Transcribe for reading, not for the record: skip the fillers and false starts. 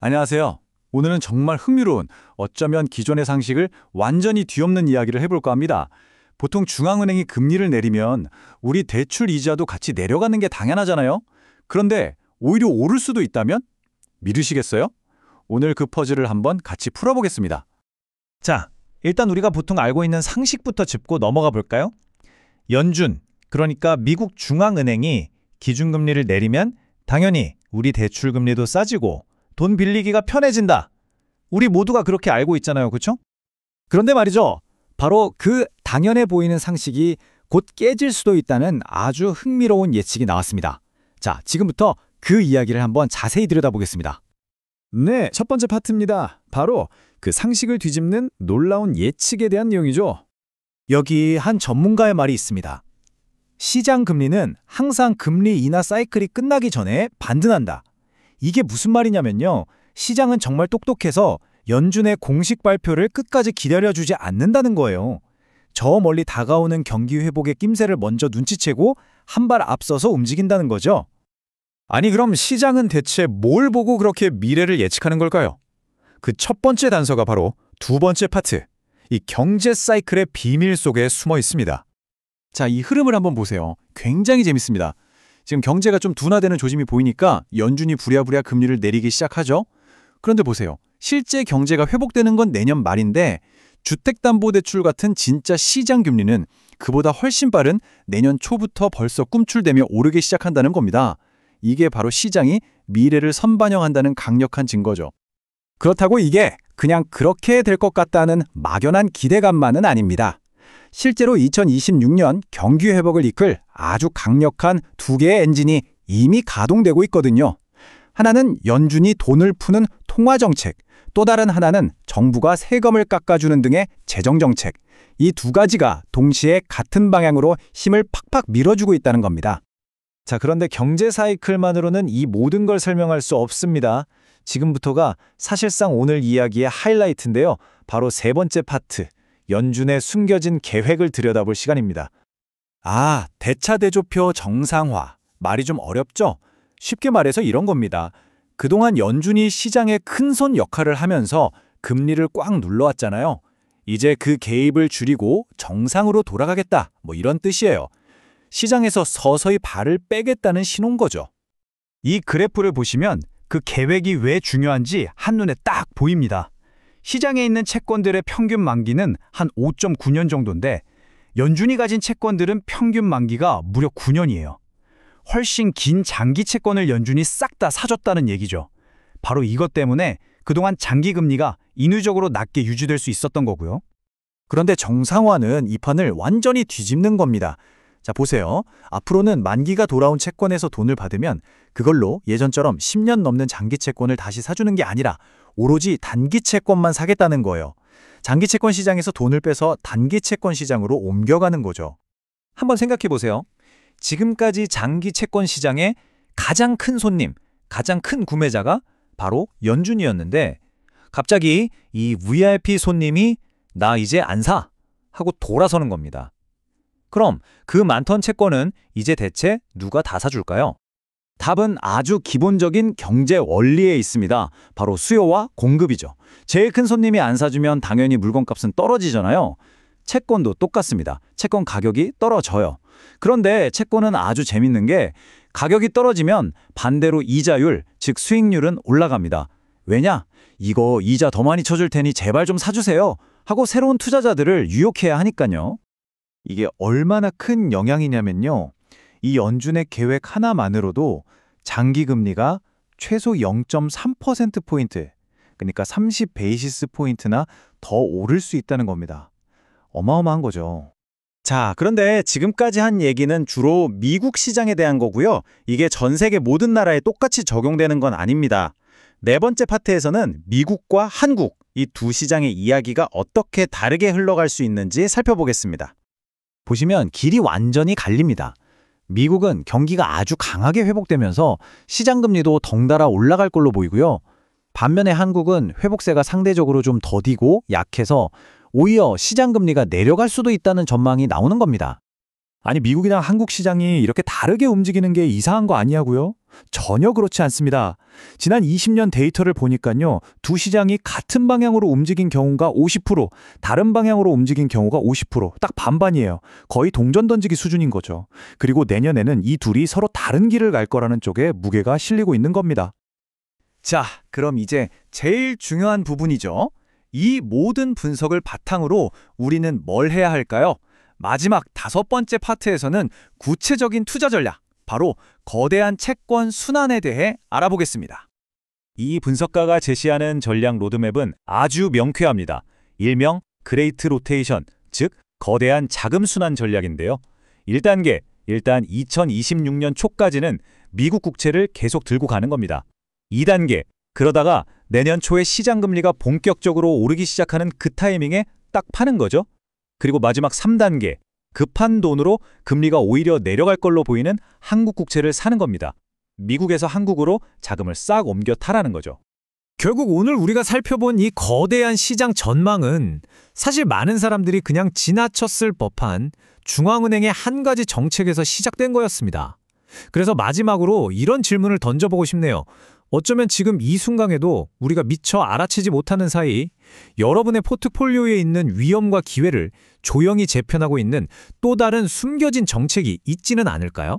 안녕하세요. 오늘은 정말 흥미로운 어쩌면 기존의 상식을 완전히 뒤엎는 이야기를 해볼까 합니다. 보통 중앙은행이 금리를 내리면 우리 대출 이자도 같이 내려가는 게 당연하잖아요. 그런데 오히려 오를 수도 있다면? 믿으시겠어요? 오늘 그 퍼즐을 한번 같이 풀어보겠습니다. 자, 일단 우리가 보통 알고 있는 상식부터 짚고 넘어가 볼까요? 연준, 그러니까 미국 중앙은행이 기준금리를 내리면 당연히 우리 대출금리도 싸지고 돈 빌리기가 편해진다. 우리 모두가 그렇게 알고 있잖아요, 그렇죠? 그런데 말이죠. 바로 그 당연해 보이는 상식이 곧 깨질 수도 있다는 아주 흥미로운 예측이 나왔습니다. 자, 지금부터 그 이야기를 한번 자세히 들여다보겠습니다. 네, 첫 번째 파트입니다. 바로 그 상식을 뒤집는 놀라운 예측에 대한 내용이죠. 여기 한 전문가의 말이 있습니다. 시장 금리는 항상 금리 인하 사이클이 끝나기 전에 반등한다. 이게 무슨 말이냐면요. 시장은 정말 똑똑해서 연준의 공식 발표를 끝까지 기다려주지 않는다는 거예요. 저 멀리 다가오는 경기 회복의 낌새를 먼저 눈치채고 한 발 앞서서 움직인다는 거죠. 아니 그럼 시장은 대체 뭘 보고 그렇게 미래를 예측하는 걸까요? 그 첫 번째 단서가 바로 두 번째 파트, 이 경제 사이클의 비밀 속에 숨어 있습니다. 자, 이 흐름을 한번 보세요. 굉장히 재밌습니다. 지금 경제가 좀 둔화되는 조짐이 보이니까 연준이 부랴부랴 금리를 내리기 시작하죠. 그런데 보세요. 실제 경제가 회복되는 건 내년 말인데 주택담보대출 같은 진짜 시장 금리는 그보다 훨씬 빠른 내년 초부터 벌써 꿈틀대며 오르기 시작한다는 겁니다. 이게 바로 시장이 미래를 선반영한다는 강력한 증거죠. 그렇다고 이게 그냥 그렇게 될 것 같다는 막연한 기대감만은 아닙니다. 실제로 2026년 경기 회복을 이끌 아주 강력한 두 개의 엔진이 이미 가동되고 있거든요. 하나는 연준이 돈을 푸는 통화정책, 또 다른 하나는 정부가 세금을 깎아주는 등의 재정정책. 이 두 가지가 동시에 같은 방향으로 힘을 팍팍 밀어주고 있다는 겁니다. 자, 그런데 경제 사이클만으로는 이 모든 걸 설명할 수 없습니다. 지금부터가 사실상 오늘 이야기의 하이라이트인데요. 바로 세 번째 파트, 연준의 숨겨진 계획을 들여다볼 시간입니다. 아, 대차대조표 정상화. 말이 좀 어렵죠? 쉽게 말해서 이런 겁니다. 그동안 연준이 시장의 큰손 역할을 하면서 금리를 꽉 눌러왔잖아요. 이제 그 개입을 줄이고 정상으로 돌아가겠다. 뭐 이런 뜻이에요. 시장에서 서서히 발을 빼겠다는 신호인 거죠. 이 그래프를 보시면 그 계획이 왜 중요한지 한눈에 딱 보입니다. 시장에 있는 채권들의 평균 만기는 한 5.9년 정도인데 연준이 가진 채권들은 평균 만기가 무려 9년이에요. 훨씬 긴 장기 채권을 연준이 싹 다 사줬다는 얘기죠. 바로 이것 때문에 그동안 장기 금리가 인위적으로 낮게 유지될 수 있었던 거고요. 그런데 정상화는 이 판을 완전히 뒤집는 겁니다. 자, 보세요. 앞으로는 만기가 돌아온 채권에서 돈을 받으면 그걸로 예전처럼 10년 넘는 장기 채권을 다시 사주는 게 아니라 오로지 단기 채권만 사겠다는 거예요. 장기 채권 시장에서 돈을 빼서 단기 채권 시장으로 옮겨가는 거죠. 한번 생각해 보세요. 지금까지 장기 채권 시장의 가장 큰 손님, 가장 큰 구매자가 바로 연준이었는데 갑자기 이 VIP 손님이 나 이제 안 사 하고 돌아서는 겁니다. 그럼 그 많던 채권은 이제 대체 누가 다 사줄까요? 답은 아주 기본적인 경제 원리에 있습니다. 바로 수요와 공급이죠. 제일 큰 손님이 안 사주면 당연히 물건값은 떨어지잖아요. 채권도 똑같습니다. 채권 가격이 떨어져요. 그런데 채권은 아주 재밌는 게 가격이 떨어지면 반대로 이자율, 즉 수익률은 올라갑니다. 왜냐? 이거 이자 더 많이 쳐줄 테니 제발 좀 사주세요 하고 새로운 투자자들을 유혹해야 하니까요. 이게 얼마나 큰 영향이냐면요. 이 연준의 계획 하나만으로도 장기 금리가 최소 0.3%포인트, 그러니까 30베이시스 포인트나 더 오를 수 있다는 겁니다. 어마어마한 거죠. 자, 그런데 지금까지 한 얘기는 주로 미국 시장에 대한 거고요. 이게 전 세계 모든 나라에 똑같이 적용되는 건 아닙니다. 네 번째 파트에서는 미국과 한국, 이 두 시장의 이야기가 어떻게 다르게 흘러갈 수 있는지 살펴보겠습니다. 보시면 길이 완전히 갈립니다. 미국은 경기가 아주 강하게 회복되면서 시장 금리도 덩달아 올라갈 걸로 보이고요. 반면에 한국은 회복세가 상대적으로 좀 더디고 약해서 오히려 시장 금리가 내려갈 수도 있다는 전망이 나오는 겁니다. 아니 미국이랑 한국 시장이 이렇게 다르게 움직이는 게 이상한 거 아니냐고요? 전혀 그렇지 않습니다. 지난 20년 데이터를 보니까요. 두 시장이 같은 방향으로 움직인 경우가 50%, 다른 방향으로 움직인 경우가 50%딱 반반이에요. 거의 동전 던지기 수준인 거죠. 그리고 내년에는 이 둘이 서로 다른 길을 갈 거라는 쪽에 무게가 실리고 있는 겁니다. 자, 그럼 이제 제일 중요한 부분이죠. 이 모든 분석을 바탕으로 우리는 뭘 해야 할까요? 마지막 5번째 파트에서는 구체적인 투자 전략, 바로 거대한 채권 순환에 대해 알아보겠습니다. 이 분석가가 제시하는 전략 로드맵은 아주 명쾌합니다. 일명 그레이트 로테이션, 즉 거대한 자금 순환 전략인데요. 1단계, 일단 2026년 초까지는 미국 국채를 계속 들고 가는 겁니다. 2단계, 그러다가 내년 초에 시장 금리가 본격적으로 오르기 시작하는 그 타이밍에 딱 파는 거죠. 그리고 마지막 3단계, 급한 돈으로 금리가 오히려 내려갈 걸로 보이는 한국 국채를 사는 겁니다. 미국에서 한국으로 자금을 싹 옮겨 타라는 거죠. 결국 오늘 우리가 살펴본 이 거대한 시장 전망은 사실 많은 사람들이 그냥 지나쳤을 법한 중앙은행의 한 가지 정책에서 시작된 거였습니다. 그래서 마지막으로 이런 질문을 던져보고 싶네요. 어쩌면 지금 이 순간에도 우리가 미처 알아채지 못하는 사이 여러분의 포트폴리오에 있는 위험과 기회를 조용히 재편하고 있는 또 다른 숨겨진 정책이 있지는 않을까요?